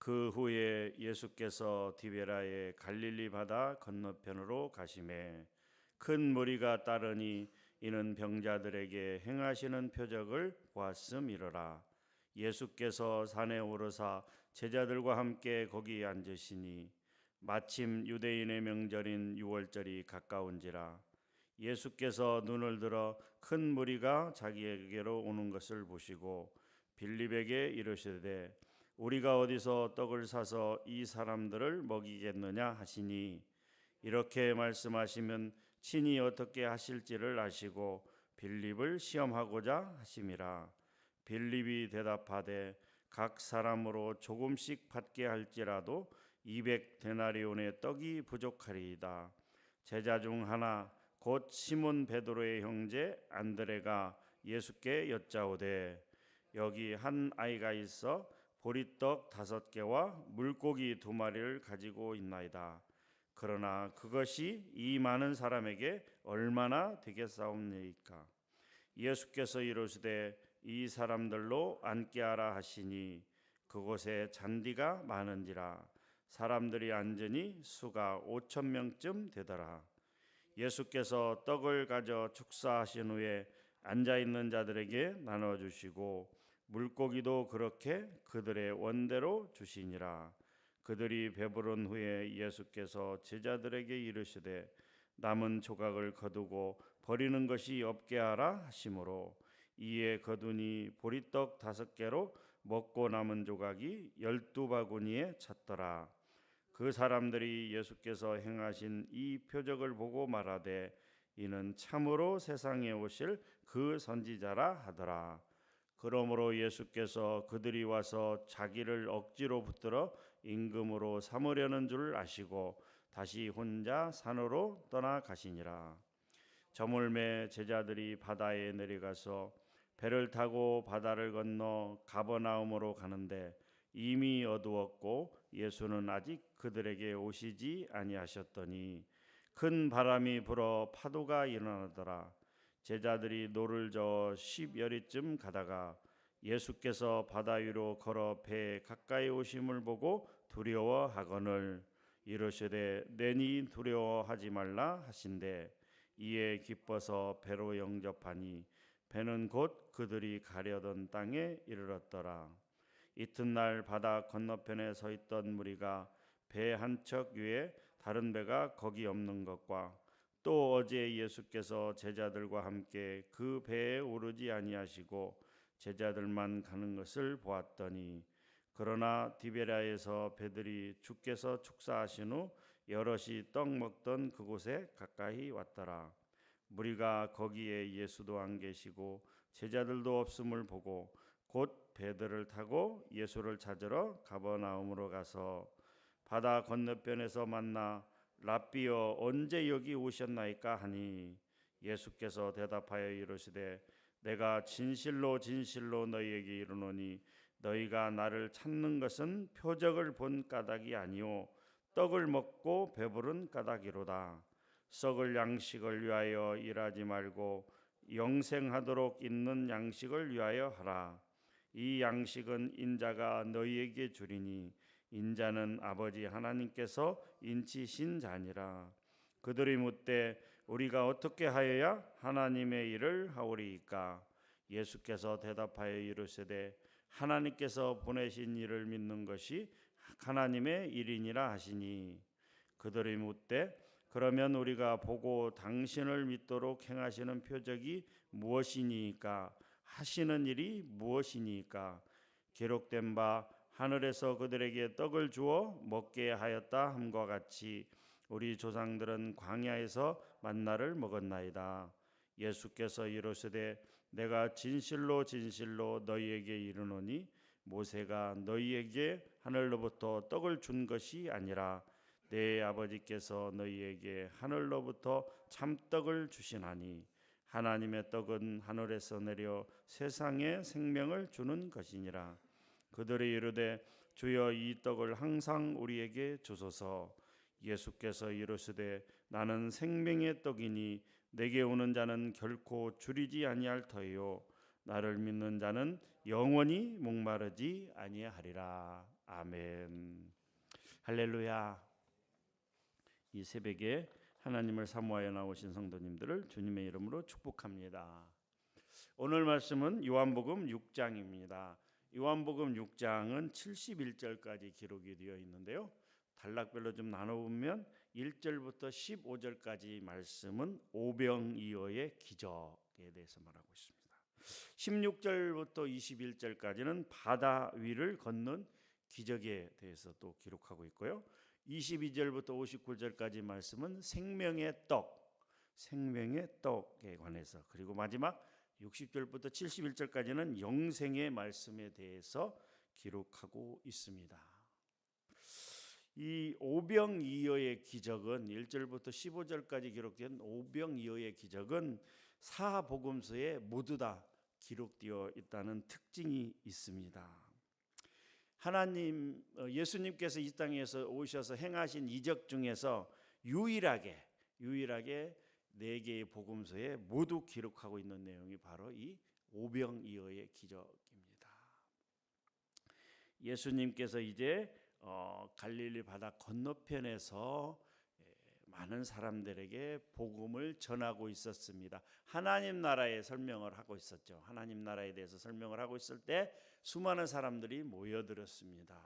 그 후에 예수께서 디베라의 갈릴리 바다 건너편으로 가시매 큰 무리가 따르니 이는 병자들에게 행하시는 표적을 보았음이로라. 예수께서 산에 오르사 제자들과 함께 거기 앉으시니 마침 유대인의 명절인 유월절이 가까운지라. 예수께서 눈을 들어 큰 무리가 자기에게로 오는 것을 보시고 빌립에게 이르시되 우리가 어디서 떡을 사서 이 사람들을 먹이겠느냐 하시니 이렇게 말씀하시면 친히 어떻게 하실지를 아시고 빌립을 시험하고자 하심이라. 빌립이 대답하되 각 사람으로 조금씩 받게 할지라도 200데나리온의 떡이 부족하리이다. 제자 중 하나 곧 시몬 베드로의 형제 안드레가 예수께 여짜오되 여기 한 아이가 있어 보리떡 5개와 물고기 2마리를 가지고 있나이다. 그러나 그것이 이 많은 사람에게 얼마나 되겠사옵니까? 예수께서 이르시되 이 사람들로 앉게 하라 하시니 그곳에 잔디가 많은지라 사람들이 앉으니 수가 5,000명쯤 되더라. 예수께서 떡을 가져 축사하신 후에 앉아있는 자들에게 나눠주시고 물고기도 그렇게 그들의 원대로 주시니라. 그들이 배부른 후에 예수께서 제자들에게 이르시되 남은 조각을 거두고 버리는 것이 없게 하라 하시므로 이에 거두니 보리떡 5개로 먹고 남은 조각이 12바구니에 찼더라. 그 사람들이 예수께서 행하신 이 표적을 보고 말하되 이는 참으로 세상에 오실 그 선지자라 하더라. 그러므로 예수께서 그들이 와서 자기를 억지로 붙들어 임금으로 삼으려는 줄 아시고 다시 혼자 산으로 떠나가시니라. 저물매 제자들이 바다에 내려가서 배를 타고 바다를 건너 가버나움으로 가는데 이미 어두웠고 예수는 아직 그들에게 오시지 아니하셨더니 큰 바람이 불어 파도가 일어나더라. 제자들이 노를 저어 10여리쯤 가다가 예수께서 바다 위로 걸어 배에 가까이 오심을 보고 두려워하거늘 이르시되 내니 두려워하지 말라 하신대 이에 기뻐서 배로 영접하니 배는 곧 그들이 가려던 땅에 이르렀더라. 이튿날 바다 건너편에 서 있던 무리가 배 한 척 위에 다른 배가 거기 없는 것과 또 어제 예수께서 제자들과 함께 그 배에 오르지 아니하시고 제자들만 가는 것을 보았더니 그러나 디베랴에서 배들이 주께서 축사하신 후 여럿이 떡 먹던 그곳에 가까이 왔더라. 무리가 거기에 예수도 안 계시고 제자들도 없음을 보고 곧 배들을 타고 예수를 찾으러 가버나움으로 가서 바다 건너편에서 만나 랍비여 언제 여기 오셨나이까 하니 예수께서 대답하여 이르시되 내가 진실로 진실로 너희에게 이르노니 너희가 나를 찾는 것은 표적을 본 까닭이 아니요 떡을 먹고 배부른 까닭이로다. 썩을 양식을 위하여 일하지 말고 영생하도록 있는 양식을 위하여 하라. 이 양식은 인자가 너희에게 주리니 인자는 아버지 하나님께서 인치신 자니라. 그들이 묻되 우리가 어떻게 하여야 하나님의 일을 하오리이까? 예수께서 대답하여 이르시되 하나님께서 보내신 이를 믿는 것이 하나님의 일이니라 하시니 그들이 묻되 그러면 우리가 보고 당신을 믿도록 행하시는 표적이 무엇이니까? 하시는 일이 무엇이니까? 기록된 바 하늘에서 그들에게 떡을 주어 먹게 하였다 함과 같이 우리 조상들은 광야에서 만나를 먹었나이다. 예수께서 이르시되 내가 진실로 진실로 너희에게 이르노니 모세가 너희에게 하늘로부터 떡을 준 것이 아니라 내 아버지께서 너희에게 하늘로부터 참떡을 주시나니 하나님의 떡은 하늘에서 내려 세상에 생명을 주는 것이니라. 그들이 이르되 주여 이 떡을 항상 우리에게 주소서. 예수께서 이르시되 나는 생명의 떡이니 내게 오는 자는 결코 줄이지 아니할 터이요 나를 믿는 자는 영원히 목마르지 아니하리라. 아멘. 할렐루야. 이 새벽에 하나님을 사모하여 나오신 성도님들을 주님의 이름으로 축복합니다. 오늘 말씀은 요한복음 6장입니다. 요한복음 6장은 71절까지 기록이 되어 있는데요. 단락별로 좀 나눠보면 1절부터 15절까지 말씀은 오병이어의 기적에 대해서 말하고 있습니다. 16절부터 21절까지는 바다 위를 걷는 기적에 대해서 또 기록하고 있고요. 22절부터 59절까지 말씀은 생명의 떡에 관해서, 그리고 마지막 60절부터 71절까지는 영생의 말씀에 대해서 기록하고 있습니다. 이 오병이어의 기적은 1절부터 15절까지 기록된 오병이어의 기적은 사복음서에 모두 다 기록되어 있다는 특징이 있습니다. 하나님, 예수님께서 이 땅에서 오셔서 행하신 이적 중에서 유일하게 4개의 복음서에 모두 기록하고 있는 내용이 바로 이 오병이어의 기적입니다. 예수님께서 이제 갈릴리 바다 건너편에서 많은 사람들에게 복음을 전하고 있었습니다. 하나님 나라의 설명을 하고 있었죠. 하나님 나라에 대해서 설명을 하고 있을 때 수많은 사람들이 모여들었습니다.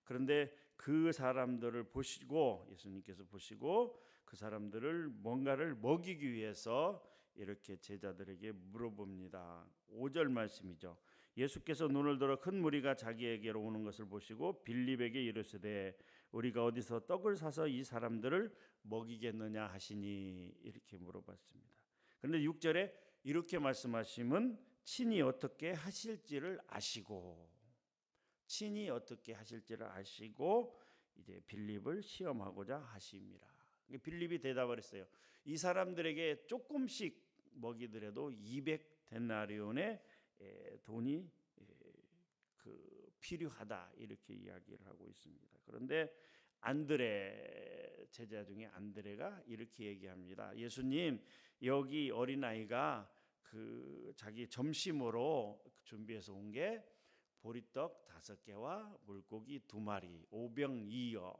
그런데 그 사람들을 보시고, 예수님께서 보시고 그 사람들을 뭔가를 먹이기 위해서 이렇게 제자들에게 물어봅니다. 5절 말씀이죠. 예수께서 눈을 들어 큰 무리가 자기에게로 오는 것을 보시고 빌립에게 이르시되 우리가 어디서 떡을 사서 이 사람들을 먹이겠느냐 하시니, 이렇게 물어봤습니다. 그런데 6절에 이렇게 말씀하시면 친히 어떻게 하실지를 아시고 이제 빌립을 시험하고자 하심이라. 빌립이 대답을 했어요. 이 사람들에게 조금씩 먹이더라도 200데나리온의 돈이 필요하다, 이렇게 이야기를 하고 있습니다. 그런데 안드레, 제자 중에 안드레가 이렇게 얘기합니다. 예수님, 여기 어린아이가 자기 점심으로 준비해서 온 게 보리떡 5개와 물고기 2마리, 오병이어,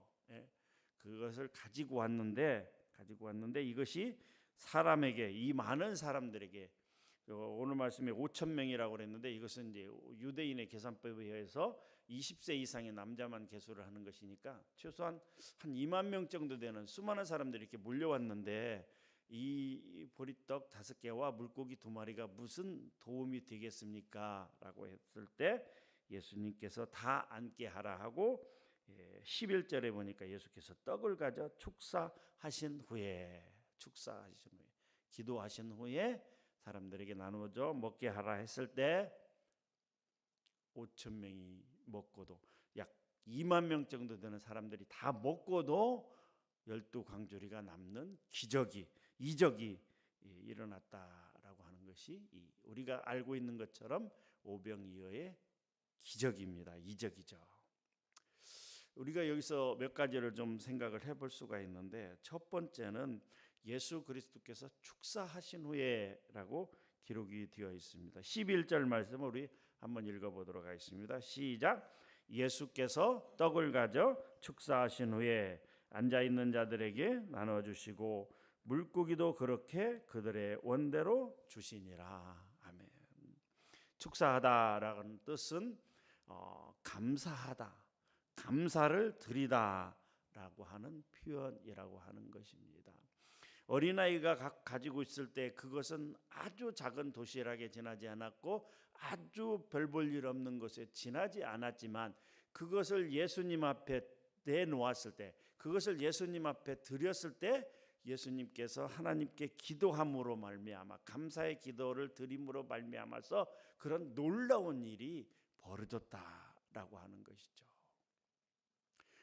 그것을 가지고 왔는데 이것이 사람에게, 이 많은 사람들에게, 오늘 말씀에 5,000명이라고 그랬는데 이것은 이제 유대인의 계산법에 의해서 20세 이상의 남자만 계수를 하는 것이니까 최소한 한 2만 명 정도 되는 수많은 사람들이 이렇게 몰려왔는데 이 보리떡 5개와 물고기 2마리가 무슨 도움이 되겠습니까? 라고 했을 때 예수님께서 다 앉게 하라 하고 11절에 보니까 예수께서 떡을 가져 축사하신 후에 기도하신 후에 사람들에게 나누어져 먹게 하라 했을 때 5,000명이 먹고도, 약 2만 명 정도 되는 사람들이 다 먹고도 12광주리가 남는 이적이 일어났다라고 하는 것이 우리가 알고 있는 것처럼 오병이어의 기적입니다. 이적이죠. 우리가 여기서 몇 가지를 좀 생각을 해볼 수가 있는데, 첫 번째는 예수 그리스도께서 축사하신 후에라고 기록이 되어 있습니다. 11절 말씀을 우리 한번 읽어보도록 하겠습니다. 시작. 예수께서 떡을 가져 축사하신 후에 앉아있는 자들에게 나눠주시고 물고기도 그렇게 그들의 원대로 주시니라. 아멘. 축사하다라는 뜻은 감사하다, 감사를 드리다라고 하는 표현이라고 하는 것입니다. 어린아이가 가지고 있을 때 그것은 아주 작은 도시락에 지나지 않았고 아주 별 볼 일 없는 것에 지나지 않았지만, 그것을 예수님 앞에 내놓았을 때, 그것을 예수님 앞에 드렸을 때 예수님께서 하나님께 기도함으로 말미암아, 감사의 기도를 드림으로 말미암아서 그런 놀라운 일이 벌어졌다라고 하는 것이죠.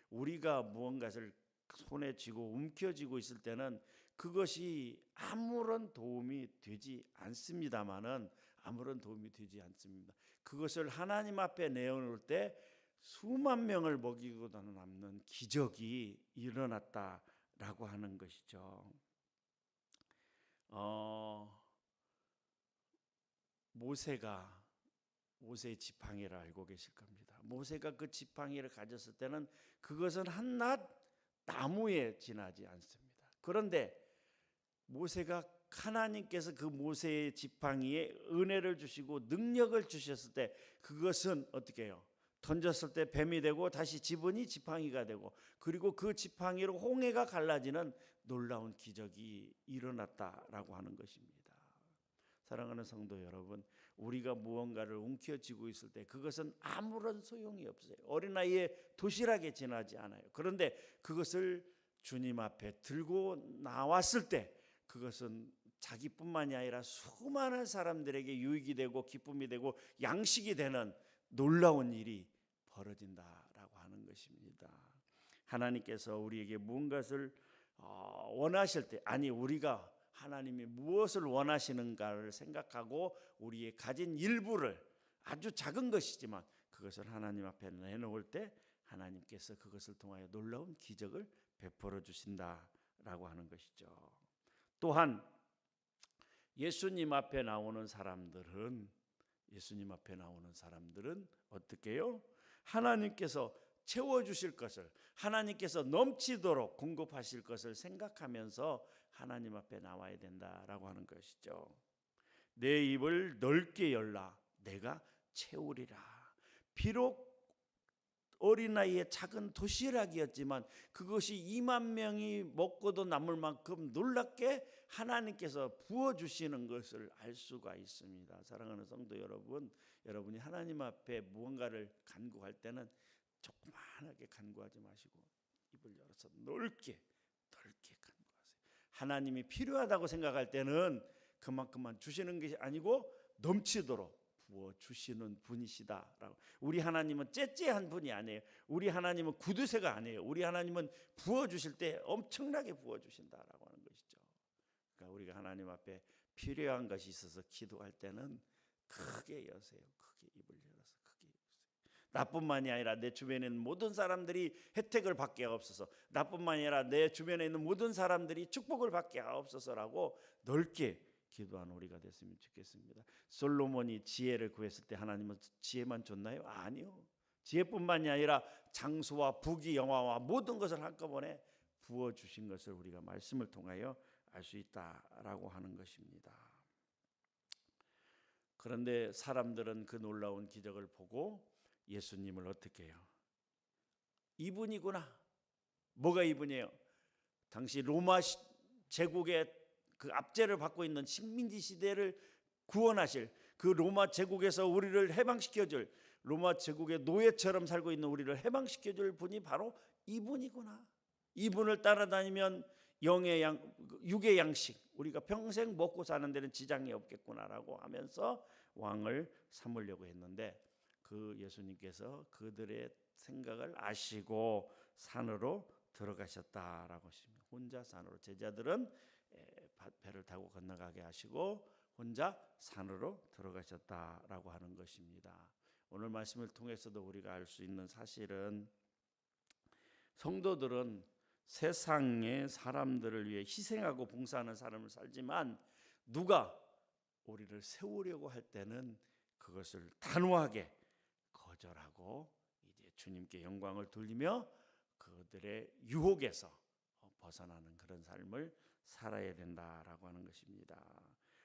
우리가 무언가를 손에 쥐고 움켜쥐고 있을 때는 그것이 아무런 도움이 되지 않습니다만은, 그것을 하나님 앞에 내어놓을 때 수만 명을 먹이고 남는 기적이 일어났다라고 하는 것이죠. 모세의 지팡이를 알고 계실 겁니다. 모세가 그 지팡이를 가졌을 때는 그것은 한낱 나무에 지나지 않습니다. 그런데 모세가 하나님께서 그 모세의 지팡이에 은혜를 주시고 능력을 주셨을 때 그것은 어떻게 해요? 던졌을 때 뱀이 되고 다시 집으니 지팡이가 되고 그리고 그 지팡이로 홍해가 갈라지는 놀라운 기적이 일어났다라고 하는 것입니다. 사랑하는 성도 여러분, 우리가 무언가를 움켜쥐고 있을 때 그것은 아무런 소용이 없어요. 어린아이의 도시락에 지나지 않아요. 그런데 그것을 주님 앞에 들고 나왔을 때 그것은 자기뿐만이 아니라 수많은 사람들에게 유익이 되고 기쁨이 되고 양식이 되는 놀라운 일이 벌어진다라고 하는 것입니다. 하나님께서 우리에게 무엇을 원하실 때, 아니 우리가 하나님이 무엇을 원하시는가를 생각하고 우리의 가진 일부를, 아주 작은 것이지만 그것을 하나님 앞에 내놓을 때 하나님께서 그것을 통하여 놀라운 기적을 베풀어 주신다라고 하는 것이죠. 또한 예수님 앞에 나오는 사람들은 어떻게 해요? 하나님께서 채워주실 것을, 하나님께서 넘치도록 공급하실 것을 생각하면서 하나님 앞에 나와야 된다라고 하는 것이죠. 내 입을 넓게 열라 내가 채우리라. 비록 어린아이의 작은 도시락이었지만 그것이 2만 명이 먹고도 남을 만큼 놀랍게 하나님께서 부어주시는 것을 알 수가 있습니다. 사랑하는 성도 여러분, 여러분이 하나님 앞에 무언가를 간구할 때는 조그만하게 간구하지 마시고 입을 열어서 넓게 간구하세요. 하나님이 필요하다고 생각할 때는 그만큼만 주시는 것이 아니고 넘치도록 부어주시는 분이시다라고. 우리 하나님은 째째한 분이 아니에요. 우리 하나님은 구두쇠가 아니에요. 우리 하나님은 부어주실 때 엄청나게 부어주신다라고 하는 것이죠. 그러니까 우리가 하나님 앞에 필요한 것이 있어서 기도할 때는 크게 여세요. 크게 입을 열어서 크게 여세요. 나뿐만이 아니라 내 주변에 있는 모든 사람들이 혜택을 받게 하옵소서. 나뿐만이 아니라 내 주변에 있는 모든 사람들이 축복을 받게 하옵소서라고 넓게 기도하는 우리가 됐으면 좋겠습니다. 솔로몬이 지혜를 구했을 때 하나님은 지혜만 줬나요? 아니요. 지혜뿐만이 아니라 장수와 부귀 영화와 모든 것을 한꺼번에 부어주신 것을 우리가 말씀을 통하여 알 수 있다라고 하는 것입니다. 그런데 사람들은 그 놀라운 기적을 보고 예수님을 어떻게 해요? 이분이구나. 뭐가 이분이에요? 당시 로마 제국의 그 압제를 받고 있는 식민지 시대를 구원하실, 그 로마 제국에서 우리를 해방시켜줄, 로마 제국의 노예처럼 살고 있는 우리를 해방시켜줄 분이 바로 이분이구나. 이분을 따라다니면 육의 양식, 우리가 평생 먹고 사는 데는 지장이 없겠구나라고 하면서 왕을 삼으려고 했는데 그 예수님께서 그들의 생각을 아시고 산으로 들어가셨다라고 하십니다. 혼자 산으로, 제자들은 배를 타고 건너가게 하시고 혼자 산으로 들어가셨다라고 하는 것입니다. 오늘 말씀을 통해서도 우리가 알 수 있는 사실은 성도들은 세상의 사람들을 위해 희생하고 봉사하는 삶을 살지만 누가 우리를 세우려고 할 때는 그것을 단호하게 거절하고 이제 주님께 영광을 돌리며 그들의 유혹에서 벗어나는 그런 삶을 살아야 된다라고 하는 것입니다.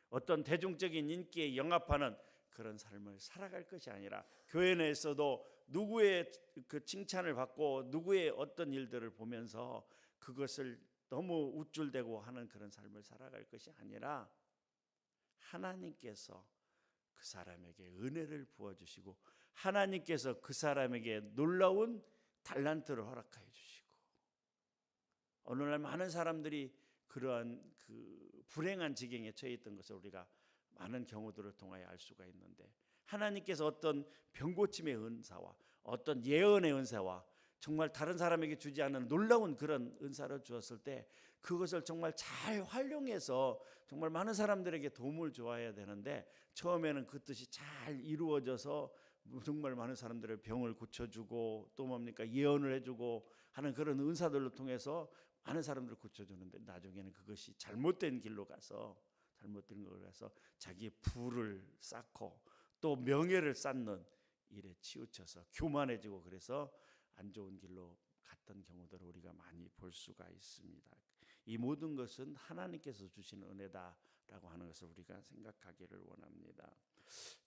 어떤 대중적인 인기에 영합하는 그런 삶을 살아갈 것이 아니라 교회 내에서도 누구의 그 칭찬을 받고 누구의 어떤 일들을 보면서 그것을 너무 우쭐대고 하는 그런 삶을 살아갈 것이 아니라 하나님께서 그 사람에게 은혜를 부어주시고 하나님께서 그 사람에게 놀라운 달란트를 허락하여 주시고 오늘날 많은 사람들이 그러한 그 불행한 지경에 처해 있던 것을 우리가 많은 경우들을 통하여 알 수가 있는데 하나님께서 어떤 병고침의 은사와 어떤 예언의 은사와 정말 다른 사람에게 주지 않은 놀라운 그런 은사를 주었을 때 그것을 정말 잘 활용해서 정말 많은 사람들에게 도움을 주어야 되는데 처음에는 그 뜻이 잘 이루어져서 정말 많은 사람들의 병을 고쳐주고 또 뭡니까 예언을 해주고 하는 그런 은사들로 통해서 많은 사람들을 고쳐주는데 나중에는 그것이 잘못된 길로 가서 자기의 부를 쌓고 또 명예를 쌓는 일에 치우쳐서 교만해지고 그래서 안 좋은 길로 갔던 경우들을 우리가 많이 볼 수가 있습니다. 이 모든 것은 하나님께서 주시는 은혜다라고 하는 것을 우리가 생각하기를 원합니다.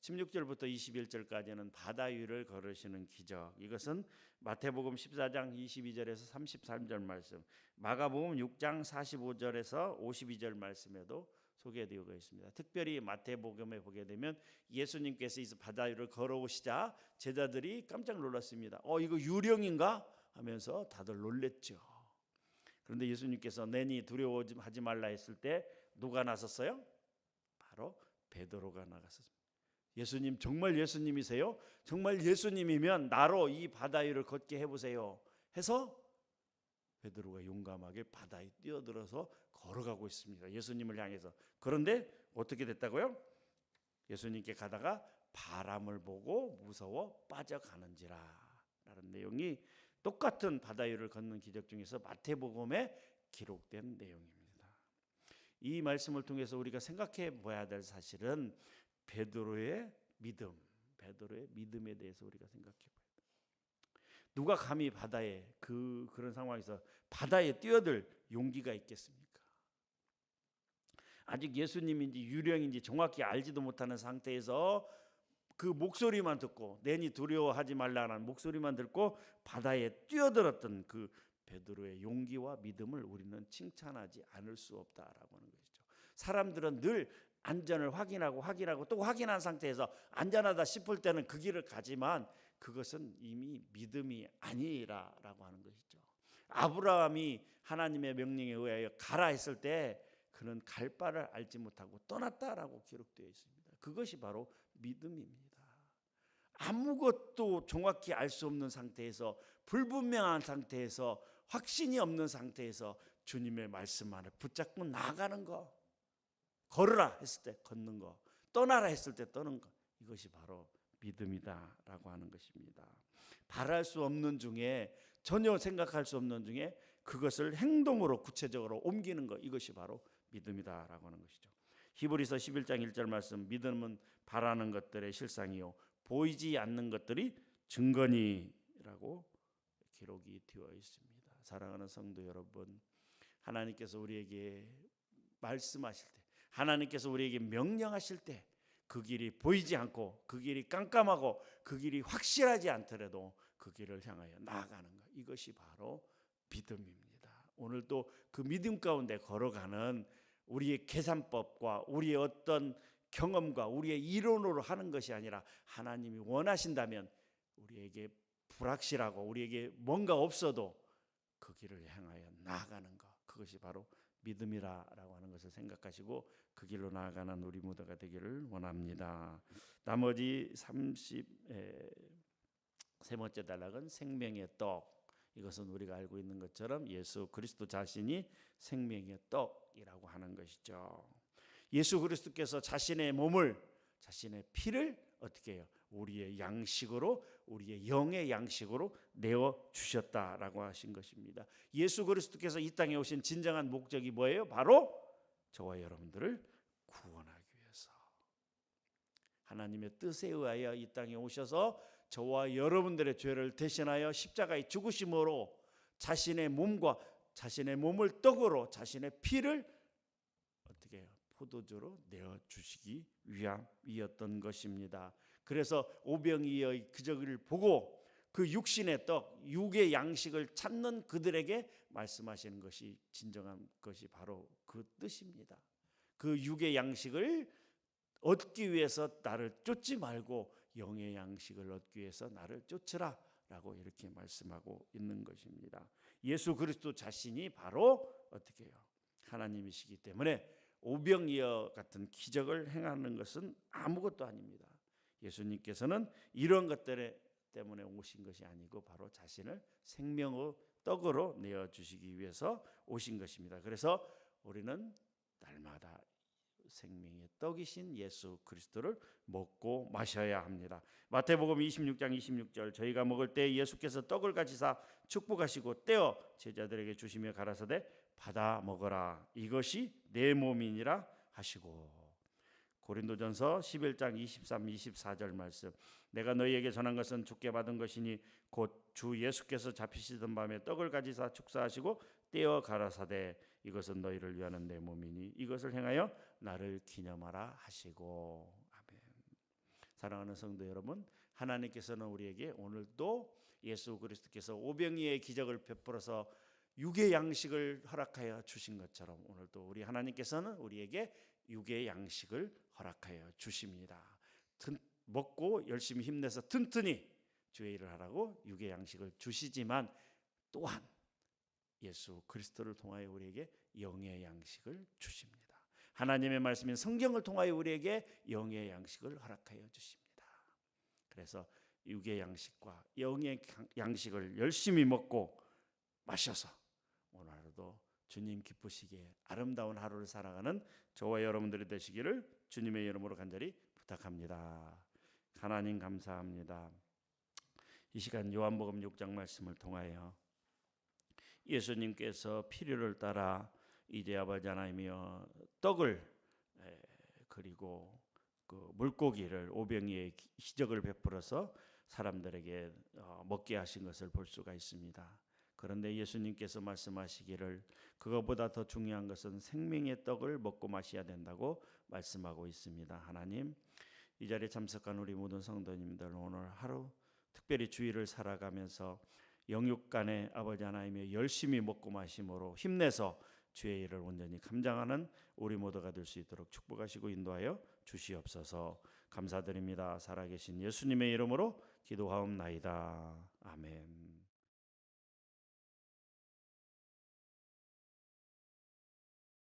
16절부터 21절까지는 바다 위를 걸으시는 기적, 이것은 마태복음 14장 22절에서 33절 말씀, 마가복음 6장 45절에서 52절 말씀에도 소개되어 있습니다. 특별히 마태복음에 보게 되면 예수님께서 이 바다 위를 걸어오시자 제자들이 깜짝 놀랐습니다. 이거 유령인가 하면서 다들 놀랬죠. 그런데 예수님께서 내니 두려워하지 말라 했을 때 누가 나섰어요? 바로 베드로가 나갔습니다. 예수님 정말 예수님이세요? 정말 예수님이면 나로 이 바다 위를 걷게 해보세요 해서 베드로가 용감하게 바다에 뛰어들어서 걸어가고 있습니다. 예수님을 향해서. 그런데 어떻게 됐다고요? 예수님께 가다가 바람을 보고 무서워 빠져가는지라 라는 내용이 똑같은 바다 위를 걷는 기적 중에서 마태복음에 기록된 내용입니다. 이 말씀을 통해서 우리가 생각해 봐야 될 사실은 베드로의 믿음에 대해서 우리가 생각해 봐야 돼요. 누가 감히 바다에 그런 상황에서 바다에 뛰어들 용기가 있겠습니까? 아직 예수님인지 유령인지 정확히 알지도 못하는 상태에서 그 목소리만 듣고 내니 두려워하지 말라는 목소리만 듣고 바다에 뛰어들었던 그 베드로의 용기와 믿음을 우리는 칭찬하지 않을 수 없다라고 하는 것이죠. 사람들은 늘 안전을 확인하고 또 확인한 상태에서 안전하다 싶을 때는 그 길을 가지만 그것은 이미 믿음이 아니라라고 하는 것이죠. 아브라함이 하나님의 명령에 의하여 가라 했을 때 그는 갈 바를 알지 못하고 떠났다라고 기록되어 있습니다. 그것이 바로 믿음입니다. 아무것도 정확히 알 수 없는 상태에서 불분명한 상태에서 확신이 없는 상태에서 주님의 말씀 안에 붙잡고 나가는 거, 걸으라 했을 때 걷는 거, 떠나라 했을 때 떠는 거, 이것이 바로 믿음이다라고 하는 것입니다. 바랄 수 없는 중에 전혀 생각할 수 없는 중에 그것을 행동으로 구체적으로 옮기는 것, 이것이 바로 믿음이다라고 하는 것이죠. 히브리서 11장 1절 말씀, 믿음은 바라는 것들의 실상이요 보이지 않는 것들이 증거니라고 기록이 되어 있습니다. 사랑하는 성도 여러분, 하나님께서 우리에게 말씀하실 때, 하나님께서 우리에게 명령하실 때 그 길이 보이지 않고 그 길이 깜깜하고 그 길이 확실하지 않더라도 그 길을 향하여 나아가는 것, 이것이 바로 믿음입니다. 오늘도 그 믿음 가운데 걸어가는 우리의 계산법과 우리의 어떤 경험과 우리의 이론으로 하는 것이 아니라 하나님이 원하신다면 우리에게 불확실하고 우리에게 뭔가 없어도 그 길을 향하여 나아가는 것, 그것이 바로 믿음이라고 하는 것을 생각하시고 그 길로 나아가는 우리 모두가 되기를 원합니다. 나머지 33번째 단락은 생명의 떡. 이것은 우리가 알고 있는 것처럼 예수 그리스도 자신이 생명의 떡이라고 하는 것이죠. 예수 그리스도께서 자신의 몸을, 자신의 피를 어떻게 해요? 우리의 양식으로, 우리의 영의 양식으로 내어 주셨다라고 하신 것입니다. 예수 그리스도께서 이 땅에 오신 진정한 목적이 뭐예요? 바로 저와 여러분들을 구원하기 위해서, 하나님의 뜻에 의하여 이 땅에 오셔서 저와 여러분들의 죄를 대신하여 십자가의 죽으심으로 자신의 몸과 자신의 몸을 떡으로 자신의 피를 어떻게 해요? 포도주로 내어 주시기 위함이었던 것입니다. 그래서 오병이어의 기적을 보고 그 육신의 떡, 육의 양식을 찾는 그들에게 말씀하시는 것이 진정한 것이 바로 그 뜻입니다. 그 육의 양식을 얻기 위해서 나를 쫓지 말고 영의 양식을 얻기 위해서 나를 쫓으라 라고 이렇게 말씀하고 있는 것입니다. 예수 그리스도 자신이 바로 어떻게 해요? 하나님이시기 때문에 오병이어 같은 기적을 행하는 것은 아무것도 아닙니다. 예수님께서는 이런 것들 때문에 오신 것이 아니고 바로 자신을 생명의 떡으로 내어주시기 위해서 오신 것입니다. 그래서 우리는 날마다 생명의 떡이신 예수 그리스도를 먹고 마셔야 합니다. 마태복음 26장 26절, 저희가 먹을 때 예수께서 떡을 가지사 축복하시고 떼어 제자들에게 주시며 가라사대 받아 먹어라, 이것이 내 몸이니라 하시고, 고린도전서 11장 23, 24절 말씀. 내가 너희에게 전한 것은 주께 받은 것이니 곧 주 예수께서 잡히시던 밤에 떡을 가지사 축사하시고 떼어 가라사대 이것은 너희를 위하는 내 몸이니 이것을 행하여 나를 기념하라 하시고. 아멘. 사랑하는 성도 여러분, 하나님께서는 우리에게 오늘도 예수 그리스도께서 오병이의 기적을 베풀어서 육의 양식을 허락하여 주신 것처럼 오늘도 우리 하나님께서는 우리에게 육의 양식을 허락하여 주십니다. 먹고 열심히 힘내서 튼튼히 주의 일을 하라고 육의 양식을 주시지만 또한 예수 그리스도를 통하여 우리에게 영의 양식을 주십니다. 하나님의 말씀인 성경을 통하여 우리에게 영의 양식을 허락하여 주십니다. 그래서 육의 양식과 영의 양식을 열심히 먹고 마셔서 오늘 하루도 주님 기쁘시기에 아름다운 하루를 살아가는 저와 여러분들이 되시기를 주님의 이름으로 간절히 부탁합니다. 하나님 감사합니다. 이 시간 요한복음 6장 말씀을 통하여 예수님께서 필요를 따라 이제 아버지 하나님이여 떡을 그리고 그 물고기를 오병이의 기적을 베풀어서 사람들에게 먹게 하신 것을 볼 수가 있습니다. 그런데 예수님께서 말씀하시기를 그것보다 더 중요한 것은 생명의 떡을 먹고 마셔야 된다고 말씀하고 있습니다. 하나님, 이 자리에 참석한 우리 모든 성도님들 오늘 하루 특별히 주일을 살아가면서 영육 간에 아버지 하나님의 열심히 먹고 마심으로 힘내서 주의 일을 온전히 감당하는 우리 모두가 될 수 있도록 축복하시고 인도하여 주시옵소서. 감사드립니다. 살아계신 예수님의 이름으로 기도하옵나이다. 아멘.